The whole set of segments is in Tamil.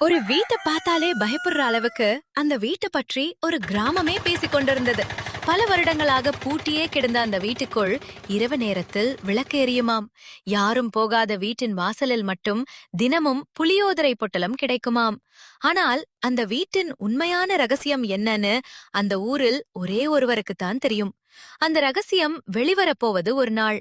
ஒரு வீட்டை பார்த்தாலே பயப்படுற அளவுக்கு அந்த வீட்டை பற்றி ஒரு கிராமமே பேசிக் கொண்டிருந்தது. பல வருடங்களாக பூட்டியே கிடந்த அந்த வீட்டுக்குள் இரவு நேரத்தில் விளக்கு எரியுமாம். யாரும் போகாத வீட்டின் வாசலில் மட்டும் தினமும் புளியோதரை பொட்டலம் கிடைக்குமாம். ஆனால் அந்த வீட்டின் உண்மையான ரகசியம் என்னன்னு அந்த ஊரில் ஒரே ஒருவருக்குத்தான் தெரியும். அந்த ரகசியம் வெளிவரப்போவது ஒரு நாள்.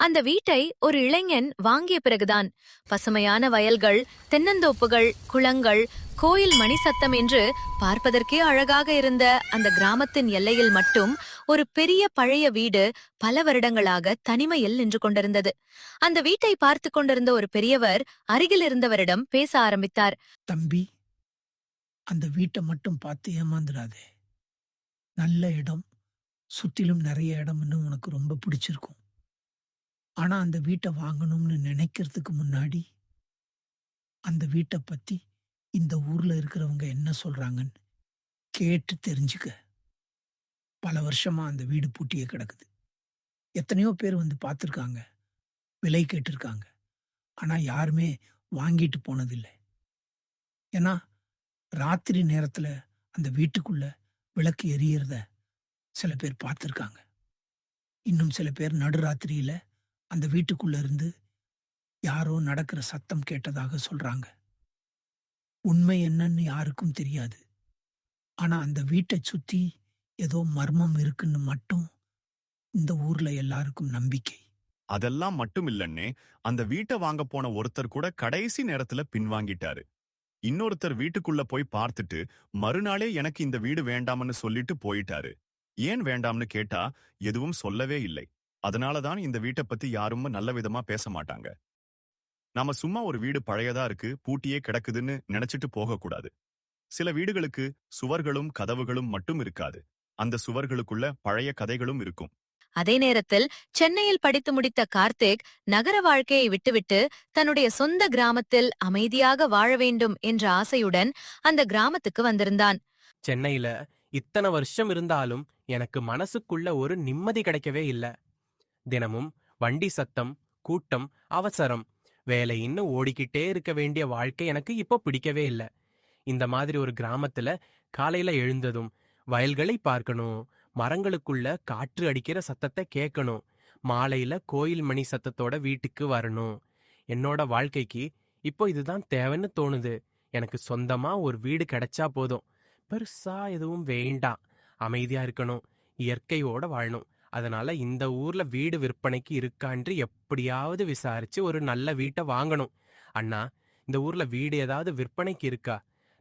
அந்த வீட்டை ஒரு இளைஞன் வாங்கிய பிறகுதான் பசுமையான வயல்கள், தென்னந்தோப்புகள், குளங்கள், கோயில் மணி சத்தம் என்று பார்ப்பதற்கே அழகாக இருந்த அந்த கிராமத்தின் எல்லையில் மட்டும் ஒரு பெரிய பழைய வீடு பல வருடங்களாக தனிமையில் நின்று கொண்டிருந்தது. அந்த வீட்டை பார்த்து கொண்டிருந்த ஒரு பெரியவர் அருகில் இருந்தவரிடம் பேச ஆரம்பித்தார். தம்பி, அந்த வீட்டை மட்டும் பார்த்து ஏமாந்துடாதே. நல்ல இடம், சுத்திலும் நிறைய இடம்னு உனக்கு ரொம்ப பிடிச்சிருக்கும். ஆனா அந்த வீட்டை வாங்கணும்னு நினைக்கிறதுக்கு முன்னாடி அந்த வீட்டை பத்தி இந்த ஊர்ல இருக்கிறவங்க என்ன சொல்றாங்கன்னு கேட்டு தெரிஞ்சுக்க. பல வருஷமா அந்த வீடு பூட்டியே கிடக்குது. எத்தனையோ பேர் வந்து பார்த்துருக்காங்க, விலை கேட்டிருக்காங்க. ஆனா யாருமே வாங்கிட்டு போனதில்லை. ஏன்னா ராத்திரி நேரத்துல அந்த வீட்டுக்குள்ள விளக்கு எரியறத சில பேர் பார்த்துருக்காங்க. இன்னும் சில பேர் நடுராத்திரியில அந்த வீட்டுக்குள்ள இருந்து யாரோ நடக்கிற சத்தம் கேட்டதாக சொல்றாங்க. உண்மை என்னன்னு யாருக்கும் தெரியாது. ஆனா அந்த வீட்டை சுத்தி ஏதோ மர்மம் இருக்குன்னு மட்டும் இந்த ஊர்ல எல்லாருக்கும் நம்பிக்கை. அதெல்லாம் மட்டும் இல்லன்னே, அந்த வீட்டை வாங்க போன ஒருத்தர் கூட கடைசி நேரத்துல பின்வாங்கிட்டாரு. இன்னொருத்தர் வீட்டுக்குள்ள போய் பார்த்துட்டு மறுநாளே எனக்கு இந்த வீடு வேண்டாம்னு சொல்லிட்டு போயிட்டாரு. ஏன் வேண்டாம்னு கேட்டா எதுவும் சொல்லவே இல்லை. அதனாலதான் இந்த வீட்டை பத்தி யாரும் நல்ல விதமா பேச மாட்டாங்க. நாம சும்மா ஒரு வீடு பழையதா இருக்கு, பூட்டியே கிடக்குதுன்னு நினைச்சிட்டு போக கூடாது. சில வீடுகளுக்கு சுவர்களும் கதவுகளும் மட்டும் இருக்காது. அந்த சுவர்களுக்குள்ள பழைய கதைகளும் இருக்கும். அதே நேரத்தில் சென்னையில் படித்து முடித்த கார்த்திக் நகர வாழ்க்கையை விட்டுவிட்டு தன்னுடைய சொந்த கிராமத்தில் அமைதியாக வாழ வேண்டும் என்ற ஆசையுடன் அந்த கிராமத்துக்கு வந்திருந்தான். சென்னையில இத்தனை வருஷம் இருந்தாலும் எனக்கு மனசுக்குள்ள ஒரு நிம்மதி கிடைக்கவே இல்ல. தினமும் வண்டி சத்தம், கூட்டம், அவசரம், வேலைன்னு ஓடிக்கிட்டே இருக்க வேண்டிய வாழ்க்கை எனக்கு இப்போ பிடிக்கவே இல்ல. இந்த மாதிரி ஒரு கிராமத்துல காலையில எழுந்ததும் வயல்களை பார்க்கணும், மரங்களுக்குள்ள காற்று அடிக்கிற சத்தத்தை கேட்கணும், மாலையில கோயில் மணி சத்தத்தோட வீட்டுக்கு வரணும். என்னோட வாழ்க்கைக்கு இப்போ இதுதான் தேவைன்னு தோணுது. எனக்கு சொந்தமா ஒரு வீடு கிடைச்சா போதும். பெருசா எதுவும் வேண்டாம். அமைதியா இருக்கணும், இயற்கையோட வாழணும். அதனால இந்த ஊர்ல வீடு விற்பனைக்கு இருக்கான்று எப்படியாவது விசாரிச்சு ஒரு நல்ல வீட்டை வாங்கணும். அண்ணா, இந்த ஊர்ல வீடு ஏதாவது விற்பனைக்கு இருக்கா?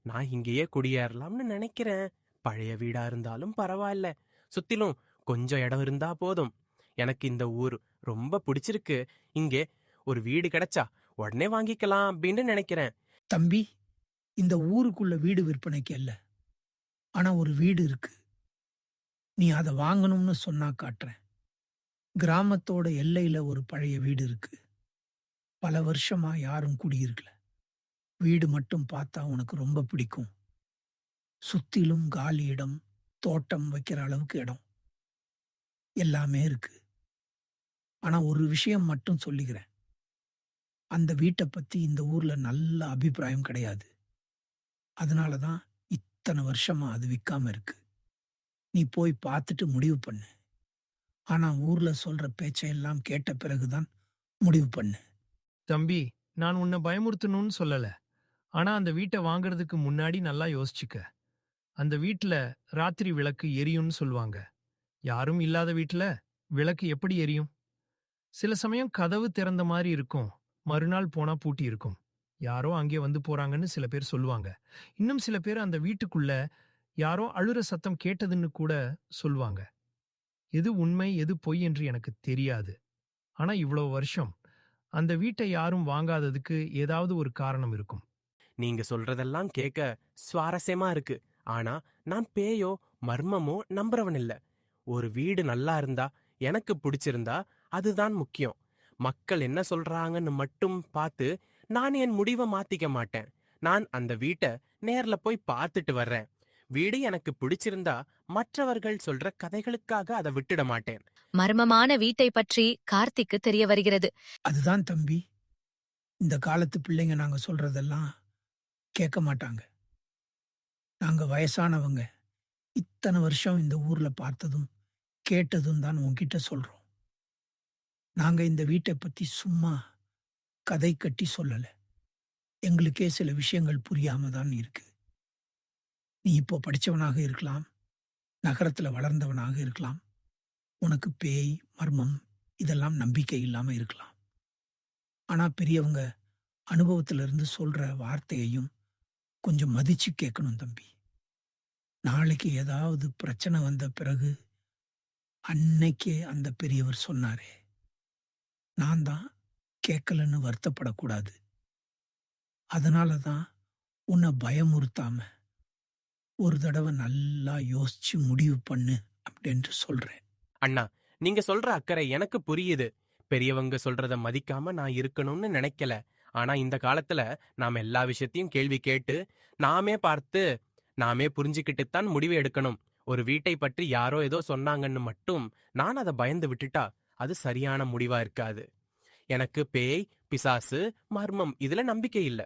நான் இங்கேயே குடியேறலாம்னு நினைக்கிறேன். பழைய வீடா இருந்தாலும் பரவாயில்ல, சுத்திலும் கொஞ்சம் இடம் இருந்தா போதும். எனக்கு இந்த ஊர் ரொம்ப பிடிச்சிருக்கு. இங்கே ஒரு வீடு கிடைச்சா உடனே வாங்கிக்கலாம் அப்படின்னு நினைக்கிறேன். தம்பி, இந்த ஊருக்குள்ள வீடு விற்பனைக்கு அல்ல. ஆனா ஒரு வீடு இருக்கு. நீ அதை வாங்கணும்னு சொன்னா காட்டுறேன். கிராமத்தோட எல்லையில ஒரு பழைய வீடு இருக்கு. பல வருஷமா யாரும் குடியிருக்கல. வீடு மட்டும் பார்த்தா உனக்கு ரொம்ப பிடிக்கும். சுத்திலும் காலி இடம், தோட்டம் வைக்கிற அளவுக்கு இடம் எல்லாமே இருக்கு. ஆனா ஒரு விஷயம் மட்டும் சொல்லிக்கிறேன். அந்த வீட்டை பத்தி இந்த ஊர்ல நல்ல அபிப்பிராயம் கிடையாது. அதனாலதான் இத்தனை வருஷமா அது விற்காம இருக்கு. நீ போய் பார்த்துட்டு முடிவு பண்ணு. ஆனா ஊர்ல சொல்ற பேச்சையெல்லாம் கேட்ட பிறகுதான் முடிவு பண்ணு. தம்பி, நான் உன்னை பயமுறுத்தணும்னு சொல்லல. ஆனா அந்த வீட்டை வாங்குறதுக்கு முன்னாடி நல்லா யோசிச்சுக்க. அந்த வீட்ல ராத்திரி விளக்கு எரியும்னு சொல்லுவாங்க. யாரும் இல்லாத வீட்ல விளக்கு எப்படி எரியும்? சில சமயம் கதவு திறந்த மாதிரி இருக்கும், மறுநாள் போனா பூட்டி இருக்கும். யாரோ அங்கே வந்து போறாங்கன்னு சில பேர் சொல்லுவாங்க. இன்னும் சில பேர் அந்த வீட்டுக்குள்ள யாரோ அழுற சத்தம் கேட்டதுன்னு கூட சொல்லுவாங்க. எது உண்மை எது பொய் என்று எனக்கு தெரியாது. ஆனா இவ்வளவு வருஷம் அந்த வீட்டை யாரும் வாங்காததுக்கு ஏதாவது ஒரு காரணம் இருக்கும். நீங்க சொல்றதெல்லாம் கேட்க சுவாரஸ்யமா இருக்கு. ஆனா நான் பேயோ மர்மமோ நம்புறவன் இல்ல. ஒரு வீடு நல்லா இருந்தா, எனக்கு பிடிச்சிருந்தா அதுதான் முக்கியம். மக்கள் என்ன சொல்றாங்கன்னு மட்டும் பார்த்து நான் என் முடிவை மாத்திக்க மாட்டேன். நான் அந்த வீட்டை நேர்ல போய் பார்த்துட்டு வர்றேன். வீடு எனக்கு பிடிச்சிருந்தா மற்றவர்கள் சொல்ற கதைகளுக்காக அதை விட்டுட மாட்டேன். மர்மமான வீட்டை பற்றி கார்த்திக்கு தெரிய வருகிறது. அதுதான் தம்பி, இந்த காலத்து பிள்ளைங்க நாங்க சொல்றதெல்லாம் கேட்க மாட்டாங்க. நாங்க வயசானவங்க. இத்தனை வருஷம் இந்த ஊர்ல பார்த்ததும், கேட்டதும் தான் உன்கிட்ட சொல்றோம். நாங்க இந்த வீட்ட பத்தி சும்மா கதை கட்டி சொல்லல. எங்களுக்கே சில விஷயங்கள் புரியாம தான் இருக்கு. நீ இப்போ படிச்சவனாக இருக்கலாம், நகரத்துல வளர்ந்தவனாக இருக்கலாம். உனக்கு பேய், மர்மம் இதெல்லாம் நம்பிக்கை இல்லாம இருக்கலாம். ஆனா பெரியவங்க அனுபவத்துல இருந்து சொல்ற வார்த்தையையும் கொஞ்சம் மதிச்சு கேட்கணும் தம்பி. நாளைக்கு ஏதாவது பிரச்சனை வந்த பிறகு அன்னைக்கே அந்த பெரியவர் சொன்னாரே, நான் தான் கேட்கலன்னு வருத்தப்படக்கூடாது. அதனால தான் உன்னை பயமுறுத்தாம ஒரு தடவை நல்லா யோசிச்சு முடிவு பண்ணு அப்படின்ட்டு சொல்றேன். அண்ணா, நீங்க சொல்ற அக்கறை எனக்கு புரியுது. பெரியவங்க சொல்றத மதிக்காம நான் இருக்கணும்னு நினைக்கல. ஆனா இந்த காலத்துல நாம எல்லா விஷயத்தையும் கேள்வி கேட்டு, நாமே பார்த்து, நாமே புரிஞ்சுக்கிட்டுத்தான் முடிவு எடுக்கணும். ஒரு வீட்டை பற்றி யாரோ ஏதோ சொன்னாங்கன்னு மட்டும் நான் அதை பயந்து விட்டுட்டா அது சரியான முடிவா இருக்காது. எனக்கு பேய், பிசாசு, மர்மம் இதுல நம்பிக்கை இல்ல.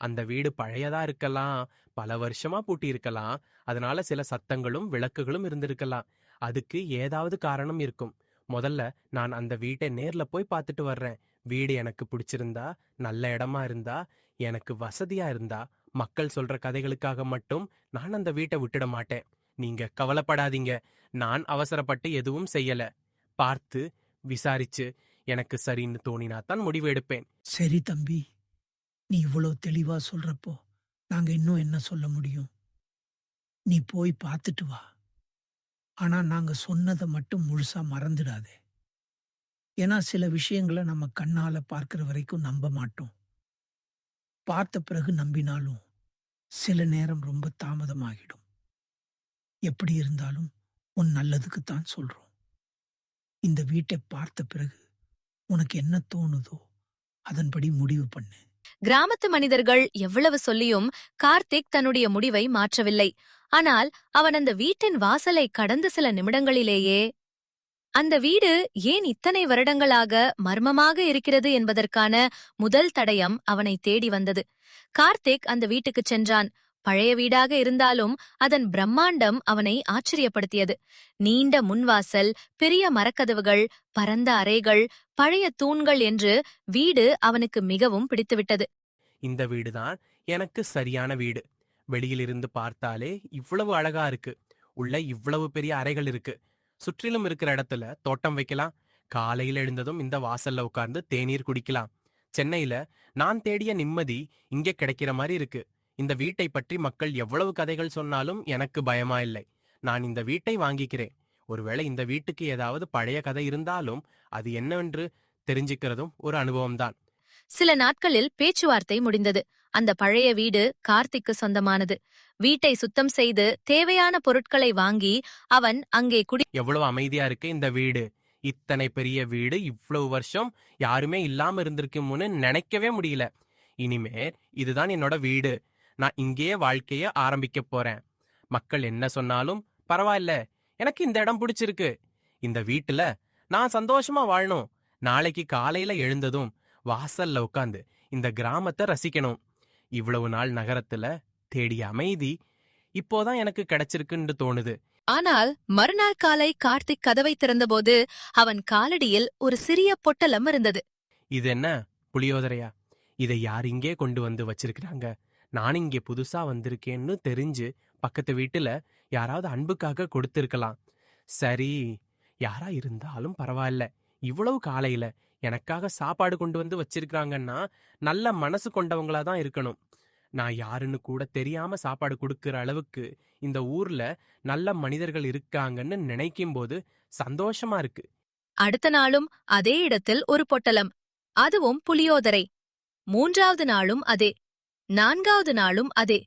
அந்த வீடு பழையதா இருக்கலாம், பல வருஷமா பூட்டி இருக்கலாம். அதனால சில சத்தங்களும் விளக்குகளும் இருந்திருக்கலாம். அதுக்கு ஏதாவது காரணம் இருக்கும். முதல்ல நான் அந்த வீட்டை நேர்ல போய் பார்த்துட்டு வர்றேன். வீடு எனக்கு பிடிச்சிருந்தா, நல்ல இடமா இருந்தா, எனக்கு வசதியா இருந்தா, மக்கள் சொல்ற கதைகளுக்காக மட்டும் நான் அந்த வீட்டை விட்டுட மாட்டேன். நீங்க கவலைப்படாதீங்க. நான் அவசரப்பட்டு எதுவும் செய்யல. பார்த்து விசாரிச்சு எனக்கு சரின்னு தோணினாத்தான் முடிவு எடுப்பேன். சரி தம்பி, நீ இவ்வளவு தெளிவா சொல்றப்போ நாங்க இன்னும் என்ன சொல்ல முடியும்? நீ போய் பார்த்துட்டு வா. ஆனா நாங்க சொன்னதை மட்டும் முழுசா மறந்துடாதே. ஏன்னா சில விஷயங்களை நம்ம கண்ணால பார்க்கிற வரைக்கும் நம்ப மாட்டோம். பார்த்த பிறகு நம்பினாலும் சில நேரம் ரொம்ப தாமதமாகிடும். எப்படி இருந்தாலும் உன் நல்லதுக்குத்தான் சொல்றோம். இந்த வீட்டை பார்த்த பிறகு உனக்கு என்ன தோணுதோ அதன்படி முடிவு பண்ணு. கிராமத்து மனிதர்கள் எவ்வளவு சொல்லியும் கார்த்திக் தன்னுடைய முடிவை மாற்றவில்லை. ஆனால் அவன் அந்த வீட்டின் வாசலை கடந்த சில நிமிடங்களிலேயே அந்த வீடு ஏன் இத்தனை வருடங்களாக மர்மமாக இருக்கிறது என்பதற்கான முதல் தடயம் அவனை தேடி வந்தது. கார்த்திக் அந்த வீட்டுக்குச் சென்றான். பழைய வீடாக இருந்தாலும் அதன் பிரம்மாண்டம் அவனை ஆச்சரியப்படுத்தியது. நீண்ட முன்வாசல், பெரிய மரக்கதவுகள், பரந்த அறைகள், பழைய தூண்கள் என்று வீடு அவனுக்கு மிகவும் பிடித்துவிட்டது. இந்த வீடுதான் எனக்கு சரியான வீடு. வெளியிலிருந்து பார்த்தாலே இவ்வளவு அழகா இருக்கு. உள்ள இவ்வளவு பெரிய அறைகள் இருக்கு. சுற்றிலும் இருக்கிற இடத்துல தோட்டம் வைக்கலாம். காலையில் எழுந்ததும் இந்த வாசல்ல உட்கார்ந்து தேநீர் குடிக்கலாம். சென்னையில நான் தேடிய நிம்மதி இங்கே கிடைக்கிற மாதிரி இருக்கு. இந்த வீட்டை பற்றி மக்கள் எவ்வளவு கதைகள் சொன்னாலும் எனக்கு பயமா இல்லை. நான் இந்த வீட்டை வாங்கிக்கிறேன். ஒருவேளை இந்த வீட்டுக்கு ஏதாவது பழைய கதை இருந்தாலும் அது என்னவென்று தெரிஞ்சுக்கிறதும் ஒரு அனுபவம்தான். சில நாட்களில் பேச்சுவார்த்தை முடிந்தது. அந்த பழைய வீடு கார்த்திக்கு சொந்தமானது. வீட்டை சுத்தம் செய்து தேவையான பொருட்களை வாங்கி அவன் அங்கே எவ்வளவு அமைதியா இருக்கு இந்த வீடு. இத்தனை பெரிய வீடு இவ்வளவு வருஷம் யாருமே இல்லாம இருந்திருக்கும்னு நினைக்கவே முடியல. இனிமே இதுதான் என்னோட வீடு. நான் இங்கேயே வாழ்க்கைய ஆரம்பிக்க போறேன். மக்கள் என்ன சொன்னாலும் பரவாயில்ல, எனக்கு இந்த இடம் பிடிச்சிருக்கு. இந்த வீட்டுல நான் சந்தோஷமா வாழணும். நாளைக்கு காலையில எழுந்ததும் வாசல்ல உட்காந்து இந்த கிராமத்தை ரசிக்கணும். இவ்வளவு நாள் நகரத்துல தேடிய அமைதி இப்போதான் எனக்கு கிடைச்சிருக்குன்னு தோணுது. ஆனால் மறுநாள் காலை கார்த்திக் கதவை திறந்தபோது அவன் காலடியில் ஒரு சிறிய பொட்டலம் இருந்தது. இது என்ன, புளியோதரையா? இதை யார் இங்கே கொண்டு வந்து வச்சிருக்கிறாங்க? நான் இங்கே புதுசா வந்திருக்கேன்னு தெரிஞ்சு பக்கத்து வீட்டுல யாராவது அன்புக்காக கொடுத்திருக்கலாம். சரி, யாரா இருந்தாலும் பரவாயில்ல. இவ்வளவு காலையில எனக்காக சாப்பாடு கொண்டு வந்து வச்சிருக்காங்கன்னா நல்ல மனசு கொண்டவங்களா தான் இருக்கணும். நான் யாருன்னு கூட தெரியாம சாப்பாடு கொடுக்கிற அளவுக்கு இந்த ஊர்ல நல்ல மனிதர்கள் இருக்காங்கன்னு நினைக்கும் போது சந்தோஷமா இருக்கு. அடுத்த நாளும் அதே இடத்தில் ஒரு பொட்டலம், அதுவும் புளியோதரை. 3வது நாளும் அதே. 4வது நாளும் அதே.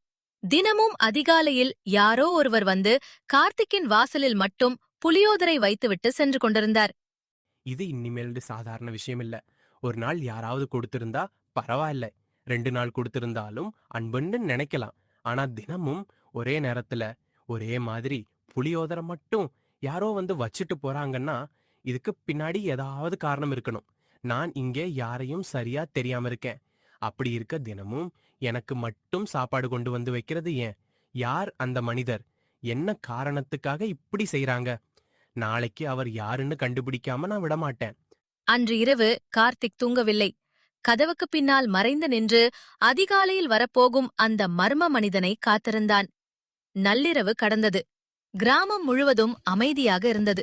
தினமும் அதிகாலையில் யாரோ ஒருவர் வந்து கார்த்திக்கின் வாசலில் மட்டும் புளியோதரை வைத்துவிட்டு சென்று கொண்டிருந்தார். இது இனிமேல் சாதாரண விஷயம் இல்ல. ஒரு நாள் யாராவது கொடுத்திருந்தா பரவாயில்ல, 2 நாள் கொடுத்திருந்தாலும் அன்புன்னு நினைக்கலாம். ஆனா தினமும் ஒரே நேரத்துல ஒரே மாதிரி புளியோதரை மட்டும் யாரோ வந்து வச்சுட்டு போறாங்கன்னா இதுக்கு பின்னாடி ஏதாவது காரணம் இருக்கணும். நான் இங்கே யாரையும் சரியா தெரியாம இருக்கேன். அப்படி இருக்க தினமும் எனக்கு மட்டும் சாப்பாடு கொண்டு வந்து வைக்கிறது ஏன்? யார் அந்த மனிதர்? என்ன காரணத்துக்காக இப்படி செய்றாங்க? நாளைக்கு அவர் யாருன்னு கண்டுபிடிக்காம நான் விடமாட்டேன். அன்று இரவு கார்த்திக் தூங்கவில்லை. கதவுக்கு பின்னால் மறைந்து நின்று அதிகாலையில் வரப்போகும் அந்த மர்ம மனிதனை காத்திருந்தான். நள்ளிரவு கடந்தது. கிராமம் முழுவதும் அமைதியாக இருந்தது.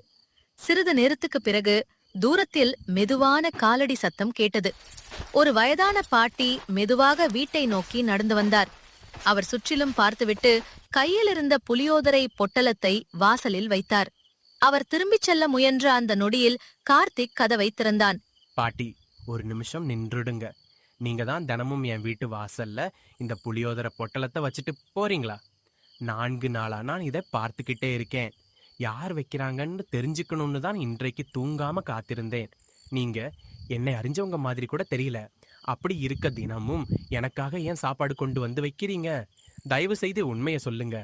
சிறிது நேரத்துக்குப் பிறகு தூரத்தில் மெதுவான காலடி சத்தம் கேட்டது. ஒரு வயதான பாட்டி மெதுவாக வீட்டை நோக்கி நடந்து வந்தார். அவர் சுற்றிலும் பார்த்துவிட்டு கையில் இருந்த புளியோதரை பொட்டலத்தை வாசலில் வைத்தார். அவர் திரும்பிச் செல்ல முயன்ற அந்த நொடியில் கார்த்திக் கதவை திறந்தான். பாட்டி, ஒரு நிமிஷம் நின்றுடுங்க. நீங்க தான் தினமும் என் வீட்டு வாசல்ல இந்த புளியோதரை பொட்டலத்தை வச்சுட்டு போறீங்களா? 4 நாளா நான் இதை பார்த்துக்கிட்டே இருக்கேன். யார் வைக்கிறாங்கன்னு தெரிஞ்சுக்கணும்னு தான் இன்றைக்கு தூங்காம காத்திருந்தேன். நீங்க என்னை அறிஞ்சவங்க மாதிரி கூட தெரியல. அப்படி இருக்க தினமும் எனக்காக ஏன் சாப்பாடு கொண்டு வந்து வைக்கிறீங்க? தயவு செய்து உண்மையை சொல்லுங்க.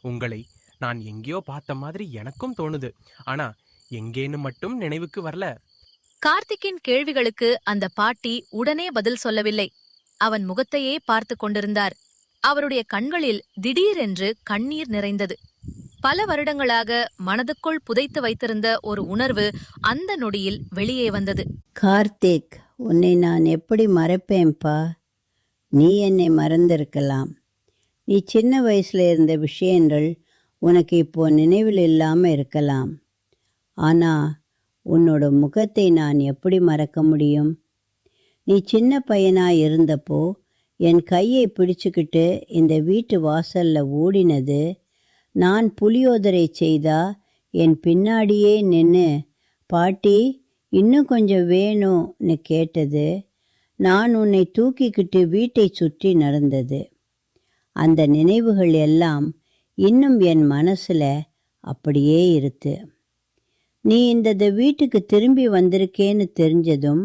உங்களை நான் எங்கேயோ பார்த்த மாதிரி எனக்கும் தோணுது. ஆனா எங்கேன்னு மட்டும் நினைவுக்கு வரல. கார்த்திக்கின் கேள்விகளுக்கு அந்த பாட்டி உடனே பதில் சொல்லவில்லை. அவன் முகத்தையே பார்த்து கொண்டிருந்தார். அவருடைய கண்களில் திடீரென்று கண்ணீர் நிறைந்தது. பல வருடங்களாக மனதுக்குள் புதைத்து வைத்திருந்த ஒரு உணர்வு அந்த நொடியில் வெளியே வந்தது. கார்த்திக், உன்னை நான் எப்படி மறப்பேன்பா? நீ என்னை மறந்திருக்கலாம். நீ சின்ன வயசுல இருந்த விஷயங்கள் உனக்கு இப்போ நினைவில் இல்லாமல் இருக்கலாம். ஆனால் உன்னோட முகத்தை நான் எப்படி மறக்க முடியும்? நீ சின்ன பையனாக இருந்தப்போ என் கையை பிடிச்சுக்கிட்டு இந்த வீட்டு வாசல்ல ஓடினது, நான் புளியோதரை செய்தா என் பின்னாடியே நின்று பாட்டி இன்னும் கொஞ்சம் வேணும்னு கேட்டது, நான் உன்னை தூக்கிக்கிட்டு வீட்டை சுற்றி நடந்தது. அந்த நினைவுகள் எல்லாம் இன்னும் என் மனசில் அப்படியே இருக்கு. நீ இந்த வீட்டுக்கு திரும்பி வந்திருக்கேன்னு தெரிஞ்சதும்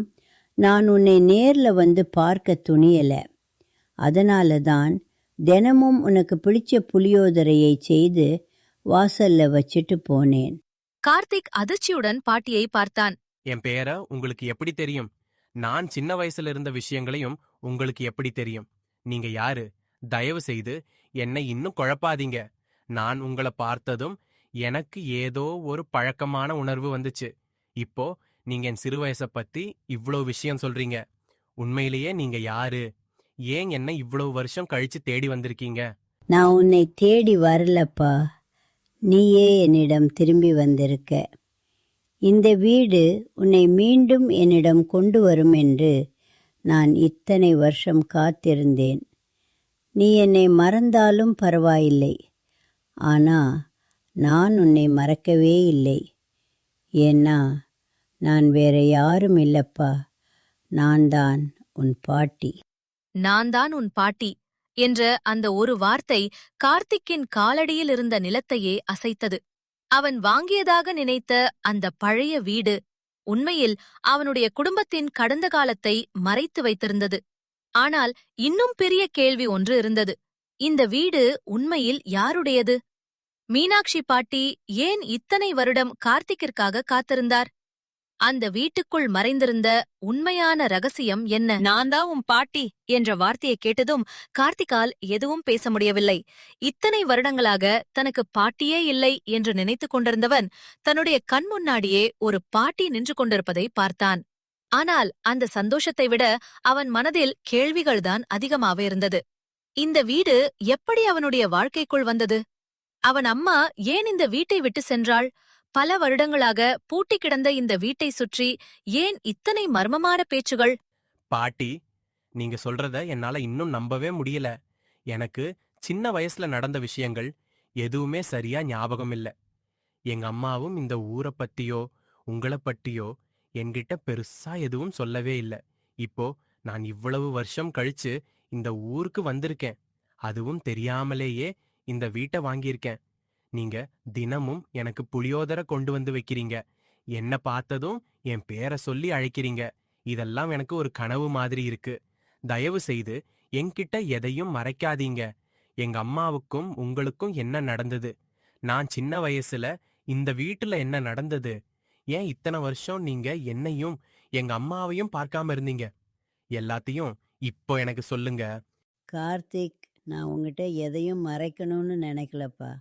நான் உன்னை நேரில் வந்து பார்க்க துணியலை. அதனால தான் தினமும் உனக்கு பிடிச்ச புளியோதரையை செய்து வாசல்ல வச்சுட்டு போனேன். கார்த்திக் அதிர்ச்சியுடன் பாட்டியை பார்த்தான். என் பேரை உங்களுக்கு எப்படி தெரியும்? நான் சின்ன வயசுல இருந்த விஷயங்களையும் உங்களுக்கு எப்படி தெரியும்? நீங்க யாரு? தயவு செய்து என்னை இன்னும் குழப்பாதீங்க. நான் உங்களை பார்த்ததும் எனக்கு ஏதோ ஒரு பழக்கமான உணர்வு வந்துச்சு. இப்போ நீங்க என் சிறு வயசை பத்தி இவ்ளோ விஷயம் சொல்றீங்க. உண்மையிலேயே நீங்க யாரு? ஏன் என்னை இவ்வளவு வருஷம் கழிச்சு தேடி வந்திருக்கீங்க? நான் உன்னை தேடி வரலப்பா, நீயே என்னிடம் திரும்பி வந்திருக்க. இந்த வீடு உன்னை மீண்டும் என்னிடம் கொண்டு வரும் என்று நான் இத்தனை வருஷம் காத்திருந்தேன். நீ என்னை மறந்தாலும் பரவாயில்லை, ஆனால் நான் உன்னை மறக்கவே இல்லை. ஏன்னா நான் வேற யாரும் இல்லப்பா, நான் தான் உன் பாட்டி. நான் தான் உன் பாட்டி என்ற அந்த ஒரு வார்த்தை கார்த்திக்கின் காலடியில் இருந்த நிலத்தையே அசைத்தது. அவன் வாங்கியதாக நினைத்த அந்த பழைய வீடு உண்மையில் அவனுடைய குடும்பத்தின் கடந்த காலத்தை மறைத்து வைத்திருந்தது. ஆனால் இன்னும் பெரிய கேள்வி ஒன்று இருந்தது. இந்த வீடு உண்மையில் யாருடையது? மீனாட்சி பாட்டி ஏன் இத்தனை வருடம் கார்த்திக்கிற்காக காத்திருந்தார்? அந்த வீட்டுக்குள் மறைந்திருந்த உண்மையான ரகசியம் என்ன? நான் தான் உன் பாட்டி என்ற வார்த்தையை கேட்டதும் கார்த்திகால் எதுவும் பேச முடியவில்லை. இத்தனை வருடங்களாக தனக்கு பாட்டியே இல்லை என்று நினைத்துக் கொண்டிருந்தவன் தன்னுடைய கண் முன்னாடியே ஒரு பாட்டி நின்று கொண்டிருப்பதை பார்த்தான். ஆனால் அந்த சந்தோஷத்தை விட அவன் மனதில் கேள்விகள்தான் அதிகமாக இருந்தது. இந்த வீடு எப்படி அவனுடைய வாழ்க்கைக்குள் வந்தது? அவன் அம்மா ஏன் இந்த வீட்டை விட்டு சென்றாள்? பல வருடங்களாக பூட்டி கிடந்த இந்த வீட்டை சுற்றி ஏன் இத்தனை மர்மமான பேச்சுகள்? பாட்டி, நீங்க சொல்றத என்னால இன்னும் நம்பவே முடியல. எனக்கு சின்ன வயசுல நடந்த விஷயங்கள் எதுவுமே சரியா ஞாபகம் இல்ல. எங்க அம்மாவும் இந்த ஊரை பத்தியோ உங்களை பத்தியோ என்கிட்ட பெருசா எதுவும் சொல்லவே இல்ல. இப்போ நான் இவ்வளவு வருஷம் கழிச்சு இந்த ஊருக்கு வந்திருக்கேன். அதுவும் தெரியாமலேயே இந்த வீட்டை வாங்கியிருக்கேன். நீங்க தினமும் எனக்கு புளியோதரை கொண்டு வந்து வைக்கிறீங்க. என்ன பார்த்ததும் என் பேரை சொல்லி அழைக்கிறீங்க. இதெல்லாம் எனக்கு ஒரு கனவு மாதிரி இருக்கு. தயவு செய்து என்கிட்ட எதையும் மறைக்காதீங்க. எங்க அம்மாவுக்கும் உங்களுக்கும் என்ன நடந்தது? நான் சின்ன வயசுல இந்த வீட்டுல என்ன நடந்தது? ஏன் இத்தனை வருஷம் நீங்க என்னையும் எங்க அம்மாவையும் பார்க்காம இருந்தீங்க? எல்லாத்தையும் இப்போ எனக்கு சொல்லுங்க. கார்த்திக், நான் உங்ககிட்ட எதையும் மறைக்கணும்னு நினைக்கலப்பா.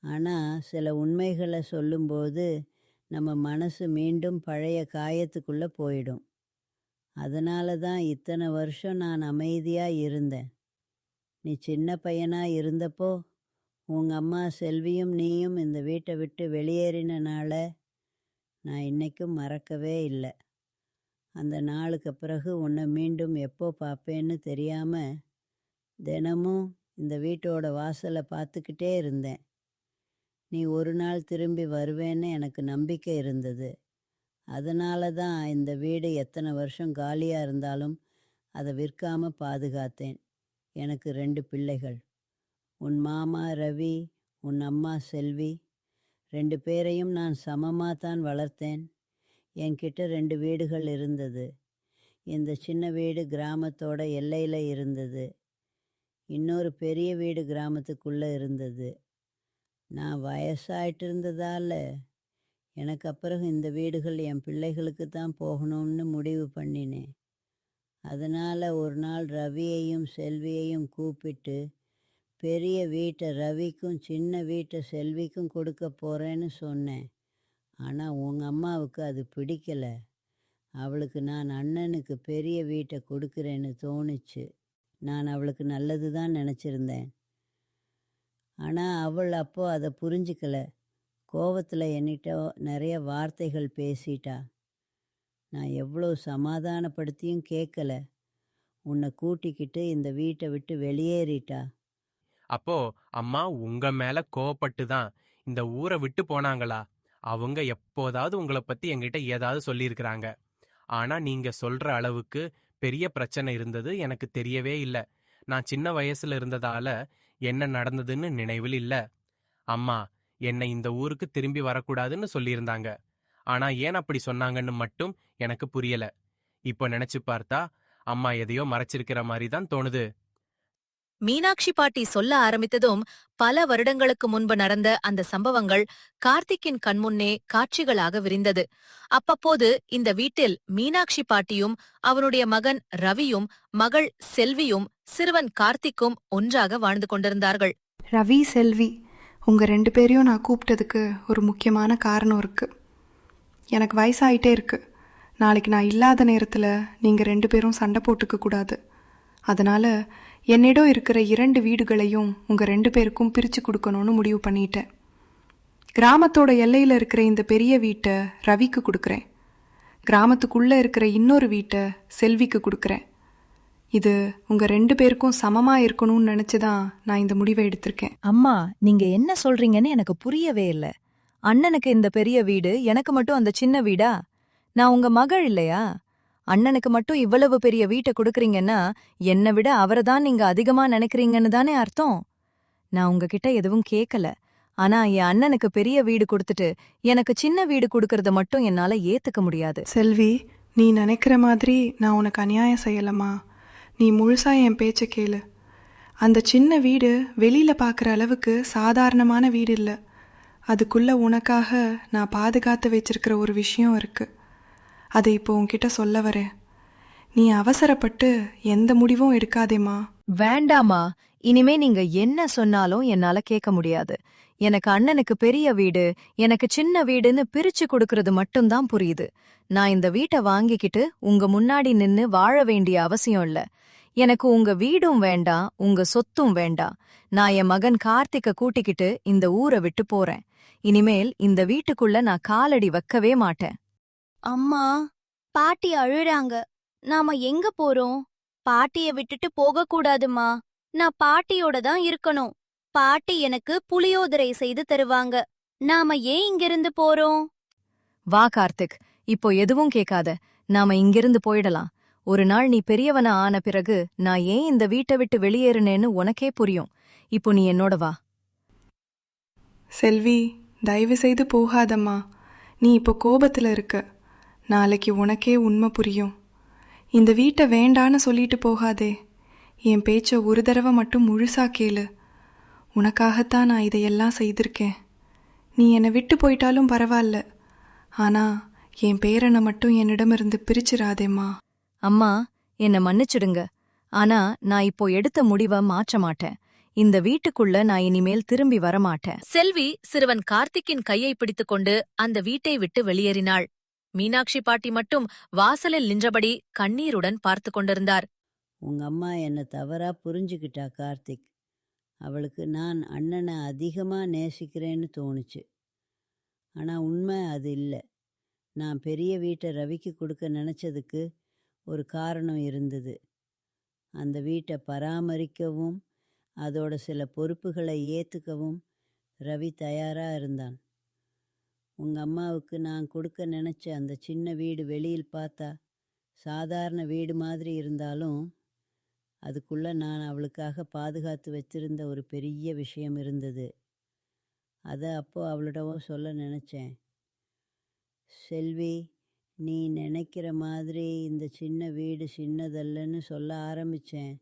ஆனால் சில உண்மைகளை சொல்லும்போது நம்ம மனசு மீண்டும் பழைய காயத்துக்குள்ளே போயிடும். அதனால தான் இத்தனை வருஷம் நான் அமைதியாக இருந்தேன். நீ சின்ன பையனாக இருந்தப்போ உங்கள் அம்மா செல்வியும் நீயும் இந்த வீட்டை விட்டு வெளியேறின நாளை நான் இன்னைக்கும் மறக்கவே இல்லை. அந்த நாளுக்கு பிறகு உன்னை மீண்டும் எப்போ பார்ப்பேன்னு தெரியாமல் தினமும் இந்த வீட்டோட வாசலை பார்த்துக்கிட்டே இருந்தேன். நீ ஒரு நாள் திரும்பி வருவேன்னு எனக்கு நம்பிக்கை இருந்தது. அதனால தான் இந்த வீடு எத்தனை வருஷம் காலியாக இருந்தாலும் அதை விற்காம பாதுகாத்தேன். எனக்கு 2 பிள்ளைகள். உன் மாமா ரவி, உன் அம்மா செல்வி, 2 பேரையும் நான் சமமாக தான் வளர்த்தேன். என்கிட்ட 2 வீடுகள் இருந்தது. இந்த சின்ன வீடு கிராமத்தோட எல்லையில் இருந்தது. இன்னொரு பெரிய வீடு கிராமத்துக்குள்ளே இருந்தது. நான் வயசாயிட்டு இருந்ததால் எனக்கு அப்புறம் இந்த வீடுகள் என் பிள்ளைகளுக்கு தான் போகணும்னு முடிவு பண்ணினேன். அதனால் ஒரு நாள் ரவியையும் செல்வியையும் கூப்பிட்டு பெரிய வீட்டை ரவிக்கும் சின்ன வீட்டை செல்விக்கும் கொடுக்க போகிறேன்னு சொன்னேன். ஆனால் உங்கள் அம்மாவுக்கு அது பிடிக்கலை. அவளுக்கு நான் அண்ணனுக்கு பெரிய வீட்டை கொடுக்குறேன்னு தோணுச்சு. நான் அவளுக்கு நல்லது தான் நினச்சிருந்தேன். ஆனால் அவள் அப்போ அதை புரிஞ்சிக்கல. கோவத்தில் என்கிட்ட நிறைய வார்த்தைகள் பேசிட்டா. நான் எவ்வளோ சமாதானப்படுத்தியும் கேட்கல. உன்னை கூட்டிக்கிட்டு இந்த வீட்டை விட்டு வெளியேறிட்டா. அப்போ அம்மா உங்க மேல கோவப்பட்டு தான் இந்த ஊரை விட்டு போனாங்களா? அவங்க எப்போதாவது உங்களை பத்தி என்கிட்ட ஏதாவது சொல்லியிருக்கிறாங்க. ஆனா நீங்க சொல்ற அளவுக்கு பெரிய பிரச்சனை இருந்தது எனக்கு தெரியவே இல்லை. நான் சின்ன வயசுல இருந்ததால என்ன நடந்ததுன்னு நினைவில் இல்ல. அம்மா என்னை இந்த ஊருக்கு திரும்பி வரக்கூடாதுன்னு சொல்லியிருந்தாங்க. ஆனா ஏன் அப்படி சொன்னாங்கன்னு மட்டும் எனக்கு புரியல. இப்போ நினைச்சு பார்த்தா அம்மா எதையோ மறைச்சிருக்கிற மாதிரி தான் தோணுது. மீனாட்சி பாட்டி சொல்ல ஆரம்பித்ததும் பல வருடங்களுக்கு முன்பு நடந்த அந்த சம்பவங்கள் கார்த்திக்கின் கண்முன்னே காட்சிகளாக விரிந்தது. அப்பப்போது இந்த வீட்டில் மீனாட்சி பாட்டியும் அவனுடைய மகன் ரவியும் மகள் செல்வியும் சிறுவன் கார்த்திக்கும் ஒன்றாக வாழ்ந்து கொண்டிருந்தார்கள். ரவி, செல்வி, உங்கள் 2 பேரையும் நான் கூப்பிட்டதுக்கு ஒரு முக்கியமான காரணம் இருக்குது. எனக்கு வயசாயிட்டே இருக்கு. நாளைக்கு நான் இல்லாத நேரத்தில் நீங்கள் 2 பேரும் சண்டை போட்டுக்க கூடாது. அதனால் என்னிடம் இருக்கிற 2 வீடுகளையும் உங்கள் 2 பேருக்கும் பிரித்து கொடுக்கணும்னு முடிவு பண்ணிட்டேன். கிராமத்தோட எல்லையில் இருக்கிற இந்த பெரிய வீட்டை ரவிக்கு கொடுக்குறேன். கிராமத்துக்குள்ளே இருக்கிற இன்னொரு வீட்டை செல்விக்கு கொடுக்குறேன். இது உங்கள் 2 பேருக்கும் சமமாக இருக்கணும்னு நினச்சி தான் நான் இந்த முடிவை எடுத்திருக்கேன். அம்மா, நீங்க என்ன சொல்றீங்கன்னு எனக்கு புரியவே இல்ல. அண்ணனுக்கு இந்த பெரிய வீடு, எனக்கு மட்டும் அந்த சின்ன வீடா? நான் உங்க மகள் இல்லையா? அண்ணனுக்கு மட்டும் இவ்வளவு பெரிய வீட்டை கொடுக்கறீங்கன்னா என்னை விட அவரை தான் நீங்க அதிகமா நினைக்கிறீங்கன்னு தானே அர்த்தம்? நான் உங்ககிட்ட எதுவும் கேட்கல. ஆனா என் அண்ணனுக்கு பெரிய வீடு கொடுத்துட்டு எனக்கு சின்ன வீடு கொடுக்கறத மட்டும் என்னால ஏத்துக்க முடியாது. செல்வி, நீ நினைக்கிற மாதிரி நான் உனக்கு அநியாயம் செய்யலம்மா. நீ முழுசா என் பேச்சை கேளு. அந்த சின்ன வீடு வெளியில் பார்க்குற அளவுக்கு சாதாரணமான வீடு இல்லை. அதுக்குள்ளே உனக்காக நான் பாதுகாத்து வச்சிருக்கிற ஒரு விஷயம் இருக்குது. அதை இப்போ உன்கிட்ட சொல்ல வரேன். நீ அவசரப்பட்டு எந்த முடிவும் எடுக்காதேம்மா. வேண்டாமா, இனிமே நீங்க என்ன சொன்னாலும் என்னால கேட்க முடியாது. எனக்கு அண்ணனுக்கு பெரிய வீடு, எனக்கு சின்ன வீடுன்னு பிரிச்சு கொடுக்கறது மட்டும்தான் புரியுது. நான் இந்த வீட்டை வாங்கிக்கிட்டு உங்க முன்னாடி நின்னு வாழ வேண்டிய அவசியம் இல்ல. எனக்கு உங்க வீடும் வேண்டாம், உங்க சொத்தும் வேண்டாம். நான் என் மகன் கார்த்திக்க கூட்டிக்கிட்டு இந்த ஊரை விட்டு போறேன். இனிமேல் இந்த வீட்டுக்குள்ள நான் காலடி வைக்கவே மாட்டேன். அம்மா, பாட்டி அழுறாங்க. நாம எங்க போறோம்? பாட்டிய விட்டுட்டு போக கூடாதுமா. நான் பாட்டியோட தான் இருக்கணும். பாட்டி எனக்கு புளியோதரை செய்து தருவாங்க. நாம ஏன் இங்கிருந்து போறோம்? வா கார்த்திக், இப்போ எதுவும் கேட்காத. நாம இங்கிருந்து போயிடலாம். ஒரு நாள் நீ பெரியவன ஆன பிறகு நான் ஏன் இந்த வீட்டை விட்டு வெளியேறினேன்னு உனக்கே புரியும். இப்போ நீ என்னோட வா. செல்வி, தயவு செய்து போகாதம்மா. நீ இப்போ கோபத்தில் இருக்க. நாளைக்கு உனக்கே உண்மை புரியும். இந்த வீட்டை வேண்டான்னு சொல்லிட்டு போகாதே. என் பேச்சை ஒரு தடவை மட்டும் முழுசா கேளு. உனக்காகத்தான் நான் இதையெல்லாம் செய்திருக்கேன். நீ என்னை விட்டு போயிட்டாலும் பரவாயில்ல. ஆனா என் பேரனை மட்டும் என்னிடமிருந்து பிரிச்சிராதேம்மா. அம்மா, என்னை மன்னிச்சிடுங்க. ஆனா நான் இப்போ எடுத்த முடிவை மாற்ற மாட்டேன். இந்த வீட்டுக்குள்ள நான் இனிமேல் திரும்பி வரமாட்டேன். செல்வி சிறுவன் கார்த்திக்கின் கையை பிடித்துக்கொண்டு அந்த வீட்டை விட்டு வெளியேறினாள். மீனாட்சி பாட்டி மட்டும் வாசலில் நின்றபடி கண்ணீருடன் பார்த்து கொண்டிருந்தார். உங்க அம்மா என்னை தவறா புரிஞ்சுக்கிட்டா கார்த்திக். அவளுக்கு நான் அண்ணனை அதிகமாக நேசிக்கிறேன்னு தோணுச்சு. ஆனால் உண்மை அது இல்லை. நான் பெரிய வீட்டை ரவிக்கு கொடுக்க நினச்சதுக்கு ஒரு காரணம் இருந்தது. அந்த வீட்டை பராமரிக்கவும் அதோட சில பொறுப்புகளை ஏற்றுக்கவும் ரவி தயாராக இருந்தான். உங்கள் அம்மாவுக்கு நான் கொடுக்க நினச்ச அந்த சின்ன வீடு வெளியில் பார்த்தா சாதாரண வீடு மாதிரி இருந்தாலும் அதுக்குள்ளே நான் அவளுக்காக பாதுகாத்து வச்சிருந்த ஒரு பெரிய விஷயம் இருந்தது. அதை அப்போது அவளிடவும் சொல்ல நினச்சேன். செல்வி, நீ நினைக்கிற மாதிரி இந்த சின்ன வீடு சின்னதல்லன்னு சொல்ல ஆரம்பித்தேன்.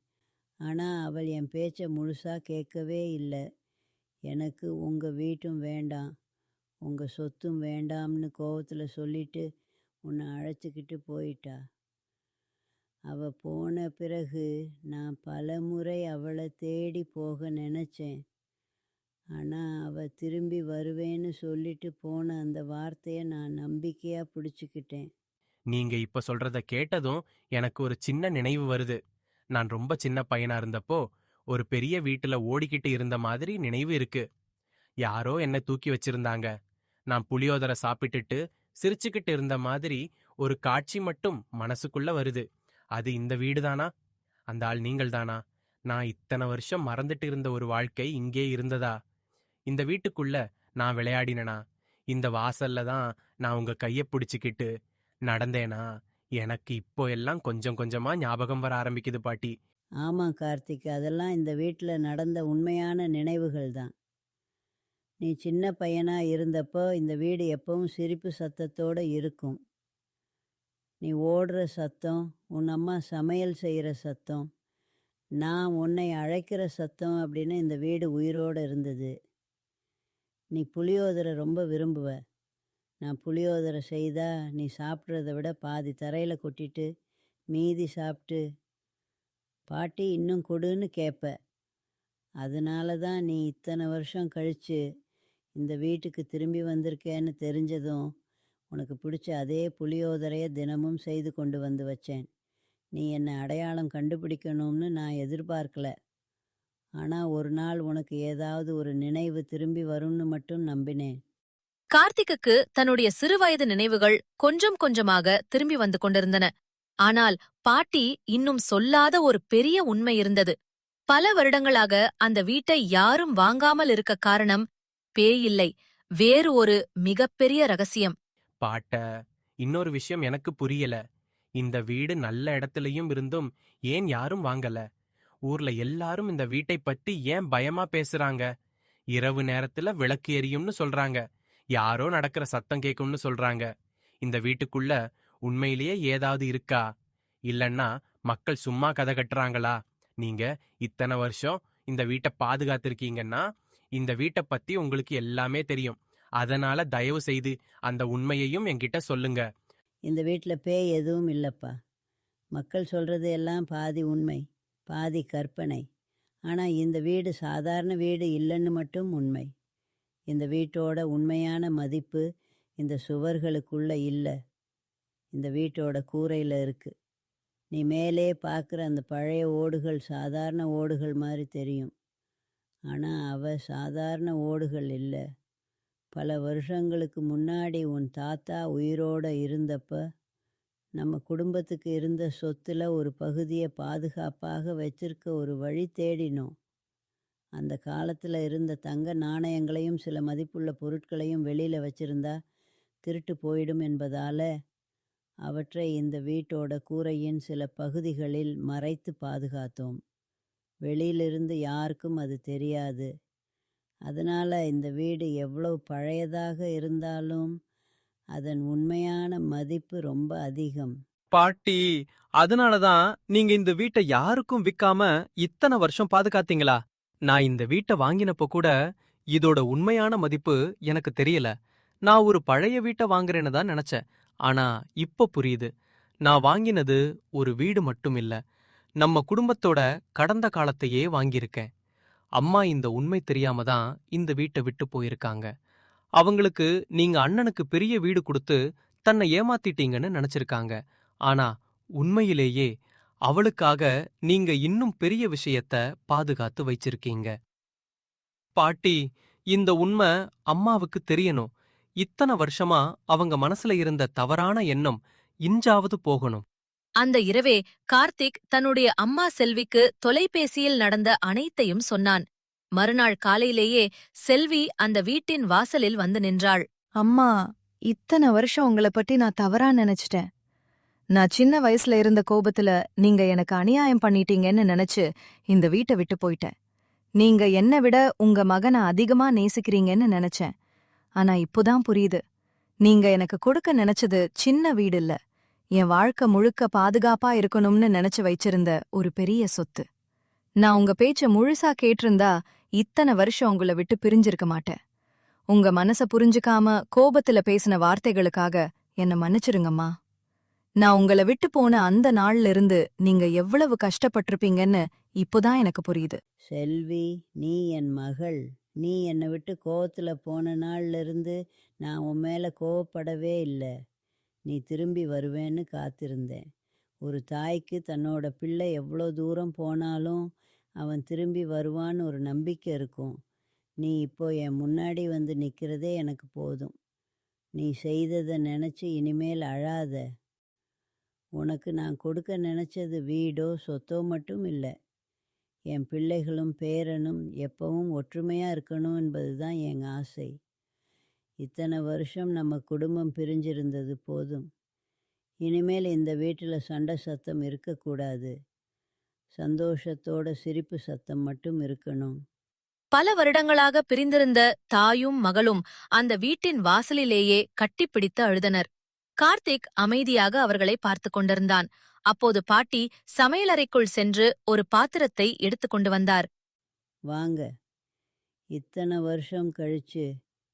ஆனால் அவள் என் பேச்சை முழுசாக கேட்கவே இல்லை. எனக்கு உங்கள் வீட்டும் வேண்டாம், உங்கள் சொத்தும் வேண்டாம்னு கோவத்தில் சொல்லிட்டு உன்னை அழைச்சிக்கிட்டு போயிட்டா. அவள் போன பிறகு நான் பலமுறை அவளை தேடி போக நினச்சேன். ஆனால் அவள் திரும்பி வருவேன்னு சொல்லிட்டு போன அந்த வார்த்தையை நான் நம்பிக்கையாக பிடிச்சிக்கிட்டேன். நீங்க இப்ப சொல்றத கேட்டதும் எனக்கு ஒரு சின்ன நினைவு வருது. நான் ரொம்ப சின்ன பையனா இருந்தப்போ ஒரு பெரிய வீட்டுல ஓடிக்கிட்டு இருந்த மாதிரி நினைவு இருக்கு. யாரோ என்ன தூக்கி வச்சிருந்தாங்க. நான் புளியோதரை சாப்பிட்டுட்டு சிரிச்சுக்கிட்டு இருந்த மாதிரி ஒரு காட்சி மட்டும் மனசுக்குள்ள வருது. அது இந்த வீடுதானா? அந்த ஆள் நீங்கள் தானா? நான் இத்தனை வருஷம் மறந்துட்டு இருந்த ஒரு வாழ்க்கை இங்கே இருந்ததா? இந்த வீட்டுக்குள்ள நான் விளையாடினனா? இந்த வாசல்ல தான் நான் உங்க கைய பிடிச்சுக்கிட்டு நடந்தேனா? எனக்கு இப்போ எல்லாம் கொஞ்சம் கொஞ்சமா ஞாபகம் வர ஆரம்பிக்குது பாட்டி. ஆமாம் கார்த்திக், அதெல்லாம் இந்த வீட்டில் நடந்த உண்மையான நினைவுகள் தான். நீ சின்ன பையனாக இருந்தப்போ இந்த வீடு எப்பவும் சிரிப்பு சத்தத்தோடு இருக்கும். நீ ஓடுற சத்தம், உன் அம்மா சமையல் செய்கிற சத்தம், நான் உன்னை அழைக்கிற சத்தம் அப்படின்னு இந்த வீடு உயிரோடு இருந்தது. நீ புளியோதரை ரொம்ப விரும்புவ. நான் புளியோதரை செய்தா நீ சாப்பிட்றத விட பாதி தரையில் கொட்டிட்டு மீதி சாப்பிட்டு பாட்டி இன்னும் கொடுன்னு கேட்ப. அதனால தான் நீ இத்தனை வருஷம் கழித்து இந்த வீட்டுக்கு திரும்பி வந்திருக்கேன்னு தெரிஞ்சதும் உனக்கு பிடிச்ச அதே புளியோதரையை தினமும் செய்து கொண்டு வந்து வச்சேன். நீ என்னை அடையாளம் கண்டுபிடிக்கணும்னு நான் எதிர்பார்க்கல. ஆனால் ஒரு நாள் உனக்கு ஏதாவது ஒரு நினைவு திரும்பி வரும்னு மட்டும் நம்பினேன். கார்த்திக்குக்கு தன்னுடைய சிறுவயது நினைவுகள் கொஞ்சம் கொஞ்சமாக திரும்பி வந்து கொண்டிருந்தன. ஆனால் பாட்டி இன்னும் சொல்லாத ஒரு பெரிய உண்மை இருந்தது. பல வருடங்களாக அந்த வீட்டை யாரும் வாங்காமல் இருக்க காரணம் பேய் இல்லை, வேறு ஒரு மிகப்பெரிய ரகசியம். பாட்ட, இன்னொரு விஷயம் எனக்கு புரியல. இந்த வீடு நல்ல இடத்துலயும் இருந்தும் ஏன் யாரும் வாங்கல? ஊர்ல எல்லாரும் இந்த வீட்டை பத்தி ஏன் பயமா பேசுறாங்க? இரவு நேரத்துல விளக்கு எரியும்னு சொல்றாங்க. யாரோ நடக்கிற சத்தம் கேக்கும்னு சொல்றாங்க. இந்த வீட்டுக்குள்ள உண்மையிலேயே ஏதாவது இருக்கா? இல்லன்னா மக்கள் சும்மா கதை கட்டுறாங்களா? நீங்க இத்தனை வருஷம் இந்த வீட்டை பாதுகாத்திருக்கீங்கன்னா இந்த வீட்டை பத்தி உங்களுக்கு எல்லாமே தெரியும். அதனால தயவு செய்து அந்த உண்மையையும் என்கிட்ட சொல்லுங்க. இந்த வீட்டில் பேய் எதுவும் இல்லைப்பா. மக்கள் சொல்கிறது எல்லாம் பாதி உண்மை, பாதி கற்பனை. ஆனால் இந்த வீடு சாதாரண வீடு இல்லைன்னு மட்டும் உண்மை. இந்த வீட்டோட உண்மையான மதிப்பு இந்த சுவர்களுக்குள்ளே இல்லை, இந்த வீட்டோட கூரையில் இருக்குது. நீ மேலே பார்க்குற அந்த பழைய ஓடுகள் சாதாரண ஓடுகள் மாதிரி தெரியும். ஆனால் அவ சாதாரண ஓடுகள் இல்லை. பல வருஷங்களுக்கு முன்னாடி உன் தாத்தா உயிரோடு இருந்தப்ப நம்ம குடும்பத்துக்கு இருந்த சொத்தில் ஒரு பகுதியை பாதுகாப்பாக வச்சிருக்க ஒரு வழி தேடினோம். அந்த காலத்தில் இருந்த தங்க நாணயங்களையும் சில மதிப்புள்ள பொருட்களையும் வெளியில் வச்சிருந்தா திருட்டு போயிடும் என்பதால் அவற்றை இந்த வீட்டோட கூரையின் சில பகுதிகளில் மறைத்து பாதுகாத்தோம். வெளியிலிருந்து யாருக்கும் அது தெரியாது. அதனால் இந்த வீடு எவ்வளவு பழையதாக இருந்தாலும் அதன் உண்மையான மதிப்பு ரொம்ப அதிகம். பாட்டி, அதனாலதான் நீங்க இந்த வீட்டை யாருக்கும் விக்காம இத்தனை வருஷம் பாதுகாத்தீங்களா? நான் இந்த வீட்டை வாங்கினப்போ கூட இதோட உண்மையான மதிப்பு எனக்கு தெரியல. நான் ஒரு பழைய வீட்டை வாங்குறேன்னு தான் நினைச்சேன். ஆனா இப்ப புரியுது. நான் வாங்கினது ஒரு வீடு மட்டும் இல்ல, நம்ம குடும்பத்தோட கடந்த காலத்தையே வாங்கியிருக்கேன். அம்மா இந்த உண்மை தெரியாம தான் இந்த வீட்டை விட்டு போயிருக்காங்க. அவங்களுக்கு நீங்க அண்ணனுக்கு பெரிய வீடு கொடுத்து தன்னை ஏமாத்திட்டீங்கன்னு நினைச்சிருக்காங்க. ஆனா உண்மையிலேயே அவளுக்காக நீங்க இன்னும் பெரிய விஷயத்த பாதுகாத்து வச்சிருக்கீங்க. பாட்டி, இந்த உண்மை அம்மாவுக்கு தெரியணும். இத்தனை வருஷமா அவங்க மனசுல இருந்த தவறான எண்ணம் இன்றாவது போகணும். அந்த இரவே கார்த்திக் தன்னுடைய அம்மா செல்விக்கு தொலைபேசியில் நடந்த அனைத்தையும் சொன்னான். மறுநாள் காலையிலேயே செல்வி அந்த வீட்டின் வாசலில் வந்து நின்றாள். அம்மா, இத்தனை வருஷம் உங்கள பத்தி நான் தவறா நினைச்சிட்டேன். நான் சின்ன வயசுல இருந்த கோபத்துல நீங்க எனக்கு அநியாயம் பண்ணிட்டீங்கன்னு நினைச்சு இந்த வீட்டை விட்டு போயிட்டேன். நீங்க என்னை விட உங்க மகனை அதிகமா நேசிக்கிறீங்கன்னு நினைச்சேன். ஆனா இப்போதான் புரியுது. நீங்க எனக்கு கொடுக்க நினைச்சது சின்ன வீடு இல்ல, என் வாழ்க்கை முழுக்க பாதுகாப்பா இருக்கணும்னு நினைச்சு வச்சிருந்த ஒரு பெரிய சொத்து. நான் உங்க பேச்ச முழுசா கேட்டிருந்தா இத்தனை வருஷம் உங்களை விட்டு பிரிஞ்சிருக்க மாட்டேன். உங்க மனச புரிஞ்சுக்காம கோபத்துல பேசின வார்த்தைகளுக்காக என்ன மன்னிச்சிருங்கம்மா. நான் உங்களை விட்டு போன அந்த நாள்ல இருந்து நீங்க எவ்வளவு கஷ்டப்பட்டிருப்பீங்கன்னு இப்போதான் எனக்கு புரியுது. செல்வி, நீ என் மகள். நீ என்னை விட்டு கோவத்தில் போன நாள்ல இருந்து நான் உன் மேலே கோவப்படவே இல்லை. நீ திரும்பி வருவேன்னு காத்திருந்தேன். ஒரு தாய்க்கு தன்னோட பிள்ளை எவ்வளோ தூரம் போனாலும் அவன் திரும்பி வருவான்னு ஒரு நம்பிக்கை இருக்கும். நீ இப்போ என் முன்னாடி வந்து நிற்கிறதே எனக்கு போதும். நீ செய்ததை நினச்சி இனிமேல் அழாத. உனக்கு நான் கொடுக்க நினச்சது வீடோ சொத்தோ மட்டும் இல்லை. என் பிள்ளைகளும் பேரனும் எப்பவும் ஒற்றுமையாக இருக்கணும் என்பது தான் என் ஆசை. இத்தனை வருஷம் நம்ம குடும்பம் பிரிஞ்சிருந்தது போதும். இனிமேல் இந்த வீட்டில் சண்டை சத்தம் இருக்கக்கூடாது. சந்தோஷத்தோட சிரிப்பு சத்தம் மட்டும் இருக்கணும். பல வருடங்களாக பிரிந்திருந்த தாயும் மகளும் அந்த வீட்டின் வாசலிலேயே கட்டிப்பிடித்து அழுதனர். கார்த்திக் அமைதியாக அவர்களை பார்த்து கொண்டிருந்தான். அப்போது பாட்டி சமையலறைக்குள் சென்று ஒரு பாத்திரத்தை எடுத்து கொண்டு வந்தார். வாங்க, இத்தனை வருஷம் கழிச்சு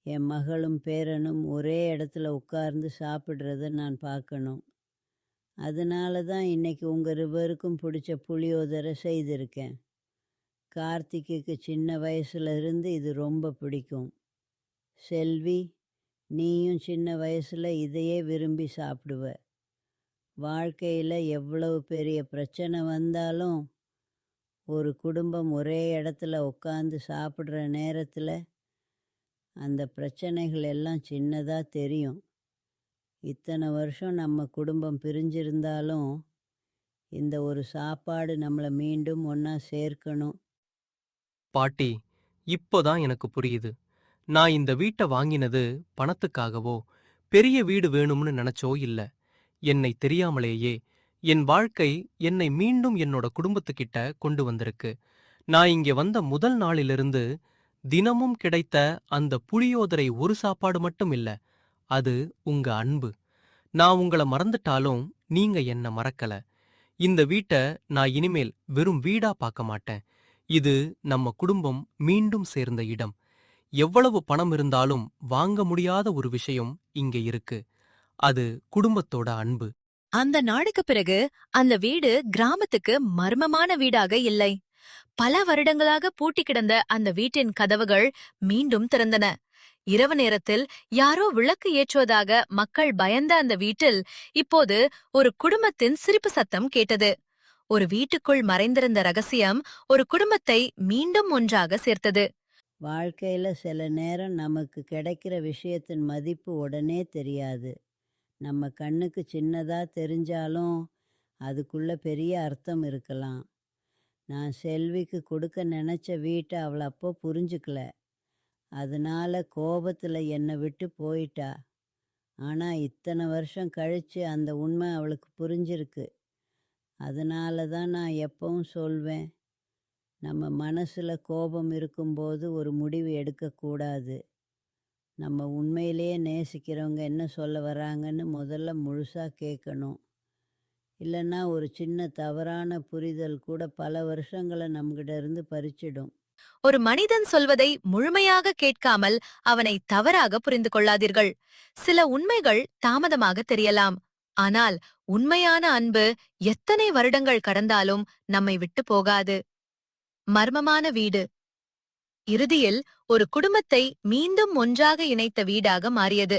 என் மகளும் பேரனும் ஒரே இடத்துல உட்கார்ந்து சாப்பிட்றத நான் பார்க்கணும். அதனால தான் இன்னைக்கு உங்கள் இருவருக்கும் பிடிச்ச புளியோதரை செய்திருக்கேன். கார்த்திக்கு சின்ன வயசுல இருந்து இது ரொம்ப பிடிக்கும். செல்வி, நீயும் சின்ன வயசுல இதையே விரும்பி சாப்பிடுவ. வாழ்க்கையில் எவ்வளவு பெரிய பிரச்சனை வந்தாலும் ஒரு குடும்பம் ஒரே இடத்துல உட்காந்து சாப்பிட்ற நேரத்தில் அந்த பிரச்சனைகள் எல்லாம் சின்னதாக தெரியும். இத்தனை வருஷம் நம்ம குடும்பம் பிரிஞ்சிருந்தாலும் இந்த ஒரு சாப்பாடு நம்மளை மீண்டும் ஒன்றா சேர்க்கணும். பாட்டி, இப்போதான் எனக்கு புரியுது. நான் இந்த வீட்டை வாங்கினது பணத்துக்காகவோ பெரிய வீடு வேணும்னு நினைச்சோ இல்ல. என்னை தெரியாமலேயே என் வாழ்க்கை என்னை மீண்டும் என்னோட குடும்பத்துக்கிட்ட கொண்டு வந்திருக்கு. நான் இங்க வந்த முதல் நாளிலிருந்து தினமும் கிடைத்த அந்த புளியோதரை ஒரு சாப்பாடு மட்டும் இல்ல, அது உங்க அன்பு. நான் உங்கள மறந்துட்டாலும் நீங்க என்ன மறக்கல. இந்த வீட்டை நான் இனிமேல் வெறும் வீடா பார்க்க மாட்டேன். இது நம்ம குடும்பம் மீண்டும் சேர்ந்த இடம். எவ்வளவு பணம் இருந்தாலும் வாங்க முடியாத ஒரு விஷயம் இங்க இருக்கு. அது குடும்பத்தோட அன்பு. அந்த நாளுக்கு பிறகு அந்த வீடு கிராமத்துக்கு மர்மமான வீடாக இல்லை. பல வருடங்களாக பூட்டி கிடந்த அந்த வீட்டின் கதவுகள் மீண்டும் திறந்தன. இரவு நேரத்தில் யாரோ விளக்கு ஏற்றுவதாக மக்கள் பயந்த அந்த வீட்டில் இப்போது ஒரு குடும்பத்தின் சிரிப்பு சத்தம் கேட்டது. ஒரு வீட்டுக்குள் மறைந்திருந்த ரகசியம் ஒரு குடும்பத்தை மீண்டும் ஒன்றாக சேர்த்தது. வாழ்க்கையில் சில நேரம் நமக்கு கிடைக்கிற விஷயத்தின் மதிப்பு உடனே தெரியாது. நம்ம கண்ணுக்கு சின்னதாக தெரிஞ்சாலும் அதுக்குள்ள பெரிய அர்த்தம் இருக்கலாம். நான் செல்விக்கு கொடுக்க நினச்ச வீட்டை அவள் அப்போ புரிஞ்சுக்கல. அதனால கோபத்தில் என்னை விட்டு போயிட்டா. ஆனால் இத்தனை வருஷம் கழித்து அந்த உண்மை அவளுக்கு புரிஞ்சிருக்கு. அதனால தான் நான் எப்பவும் சொல்வேன், நம்ம மனசில் கோபம் இருக்கும்போது ஒரு முடிவு எடுக்கக்கூடாது. நம்ம உண்மையிலேயே நேசிக்கிறவங்க என்ன சொல்ல வராங்கன்னு முதல்ல முழுசாக கேட்கணும். இல்லைன்னா ஒரு சின்ன தவறான புரிதல் கூட பல வருஷங்களை நம்மகிட்ட இருந்து பறிச்சிடும். ஒரு மனிதன் சொல்வதை முழுமையாக கேட்காமல் அவனை தவறாக புரிந்து கொள்ளாதீர்கள். சில உண்மைகள் தாமதமாக தெரியலாம், ஆனால் உண்மையான அன்பு எத்தனை வருடங்கள் கடந்தாலும் நம்மை விட்டு போகாது. மர்மமான வீடு இறுதியில் ஒரு குடும்பத்தை மீண்டும் ஒன்றாக இணைத்த வீடாக மாறியது.